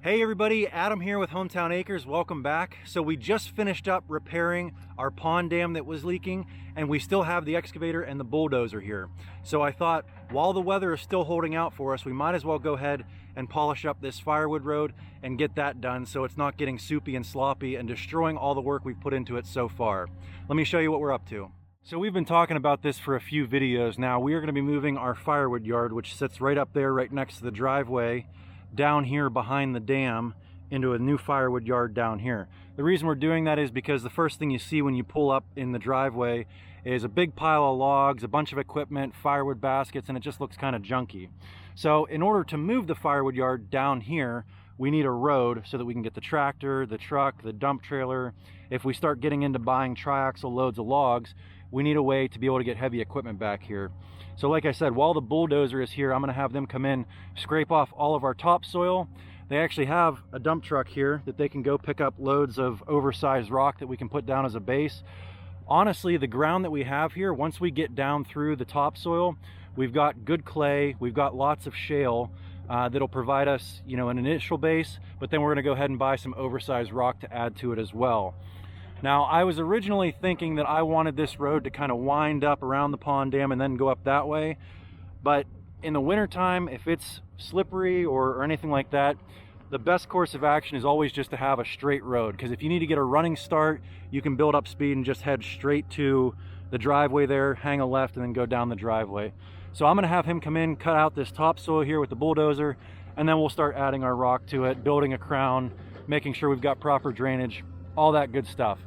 Hey everybody, Adam here with Hometown Acres. Welcome back. So we just finished up repairing our pond dam that was leaking, and we still have the excavator and the bulldozer here. So I thought while the weather is still holding out for us, we might as well go ahead and polish up this Firewood road and get that done so it's not getting soupy and sloppy and destroying all the work we've put into it so far. Let me show you what we're up to. So we've been talking about this for a few videos now. We are going to be moving our firewood yard, which sits right up there right next to the driveway, down here behind the dam into a new firewood yard down here. The reason we're doing that is because the first thing you see when you pull up in the driveway is a big pile of logs, a bunch of equipment, firewood baskets, and it just looks kind of junky. So in order to move the firewood yard down here, we need a road so that we can get the tractor, the truck, the dump trailer. If we start getting into buying triaxle loads of logs, we need a way to be able to get heavy equipment back here. So like I said, while the bulldozer is here, I'm going to have them come in, scrape off all of our topsoil. They actually have a dump truck here that they can go pick up loads of oversized rock that we can put down as a base. Honestly, the ground that we have here, once we get down through the topsoil, we've got good clay, we've got lots of shale that'll provide us, an initial base, but then we're going to go ahead and buy some oversized rock to add to it as well. Now, I was originally thinking that I wanted this road to kind of wind up around the pond dam and then go up that way, but in the wintertime, if it's slippery or anything like that, the best course of action is always just to have a straight road, because if you need to get a running start, you can build up speed and just head straight to the driveway there, hang a left, and then go down the driveway. So I'm going to have him come in, cut out this topsoil here with the bulldozer, and then we'll start adding our rock to it, building a crown, making sure we've got proper drainage, all that good stuff.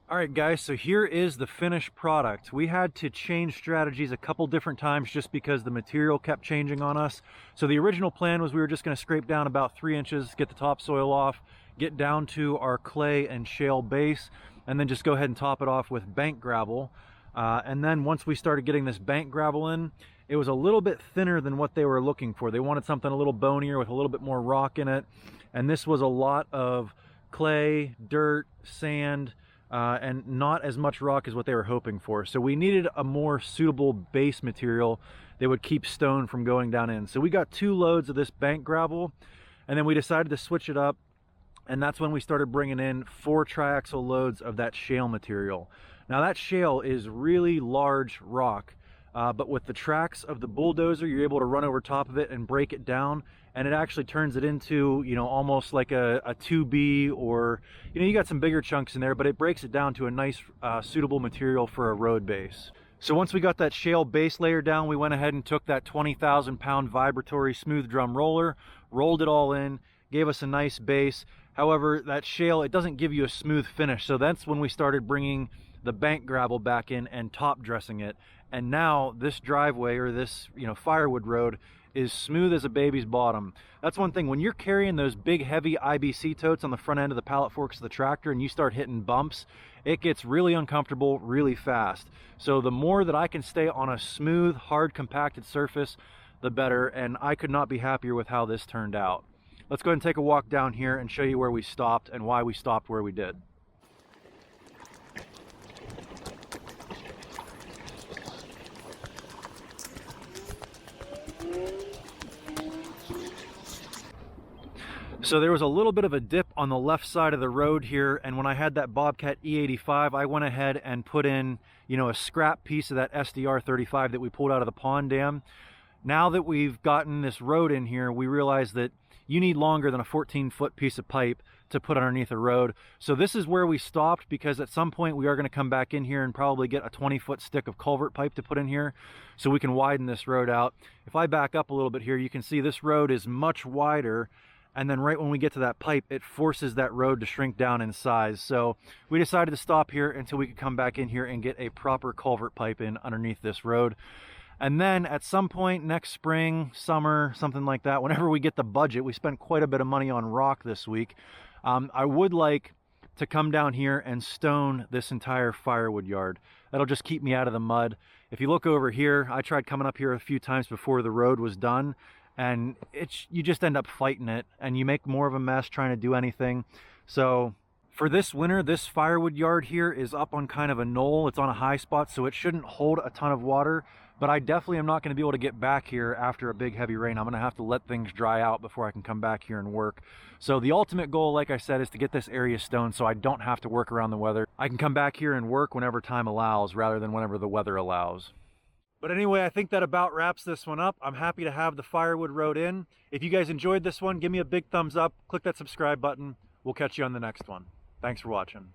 All right, guys, so here is the finished product. We had to change strategies a couple different times just because the material kept changing on us. So the original plan was we were just going to scrape down about 3 inches, get the topsoil off, get down to our clay and shale base, and then just go ahead and top it off with bank gravel. And then once we started getting this bank gravel in, it was a little bit thinner than what they were looking for. They wanted something a little bonier with a little bit more rock in it. And this was a lot of clay, dirt, sand, and not as much rock as what they were hoping for. So we needed a more suitable base material that would keep stone from going down in. So we got 2 loads of this bank gravel, and then we decided to switch it up, and that's when we started bringing in 4 triaxle loads of that shale material. Now that shale is really large rock, but with the tracks of the bulldozer, you're able to run over top of it and break it down, and it actually turns it into, you know, almost like a 2B, or, you know, you got some bigger chunks in there, but it breaks it down to a nice suitable material for a road base. So once we got that shale base layer down, we went ahead and took that 20,000 pound vibratory smooth drum roller, rolled it all in, gave us a nice base. However, that shale, it doesn't give you a smooth finish. So that's when we started bringing the bank gravel back in and top dressing it. And now this driveway, or this, you know, Firewood road, is smooth as a baby's bottom. That's one thing, when you're carrying those big heavy IBC totes on the front end of the pallet forks of the tractor and you start hitting bumps, it gets really uncomfortable really fast. So the more that I can stay on a smooth, hard, compacted surface, the better, and I could not be happier with how this turned out. Let's go ahead and take a walk down here and show you where we stopped and why we stopped where we did. So there was a little bit of a dip on the left side of the road here, and when I had that Bobcat E85, I went ahead and put in, you know, a scrap piece of that SDR 35 that we pulled out of the pond dam. Now that we've gotten this road in here, we realize that you need longer than a 14-foot piece of pipe to put underneath a road. So this is where we stopped, because at some point we are going to come back in here and probably get a 20-foot stick of culvert pipe to put in here so we can widen this road out. If I back up a little bit here, you can see this road is much wider, and then right when we get to that pipe, it forces that road to shrink down in size. So we decided to stop here until we could come back in here and get a proper culvert pipe in underneath this road. And then at some point next spring, summer, something like that, whenever we get the budget, we spent quite a bit of money on rock this week. I would like to come down here and stone this entire Firewood yard. That'll just keep me out of the mud. If you look over here, I tried coming up here a few times before the road was done, and you just end up fighting it, and you make more of a mess trying to do anything. So for this winter, this Firewood yard here is up on kind of a knoll. It's on a high spot, so it shouldn't hold a ton of water, but I definitely am not going to be able to get back here after a big heavy rain. I'm going to have to let things dry out before I can come back here and work. So the ultimate goal, like I said, is to get this area stoned so I don't have to work around the weather. I can come back here and work whenever time allows rather than whenever the weather allows. But anyway, I think that about wraps this one up. I'm happy to have the Firewood road in. If you guys enjoyed this one, give me a big thumbs up, click that subscribe button. We'll catch you on the next one. Thanks for watching.